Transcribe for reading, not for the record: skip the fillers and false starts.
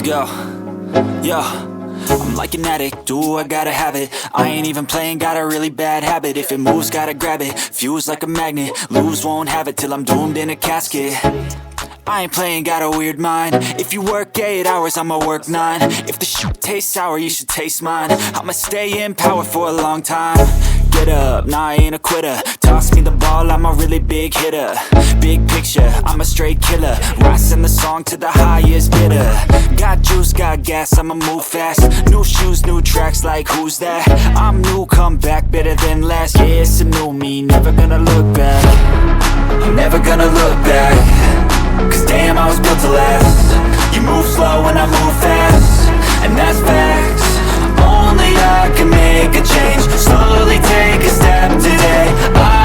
Let's go. Yo, I'm like an addict, do I gotta have it. I ain't even playing, got a really bad habit. If it moves, gotta grab it, fuse like a magnet. Lose, won't have it till I'm doomed in a casket. I ain't playing, got a weird mind. If you work 8 hours, I'ma work 9. If the shit tastes sour, you should taste mine. I'ma stay in power for a long time. Get up, nah, I ain't a quitter. Toss me the ball, I'm a really big hitter. Big picture, I'm a straight killer. Rising the song to the highest bidder. Got juice, got gas, I'ma move fast. New shoes, new tracks, like who's that? I'm new, come back, better than last. Yeah, it's a new me, never gonna look back. I'm never gonna look back. Cause damn, I was built to last. You move slow and I move fast, and that's facts. Only I can make a change. Slowly take a step today.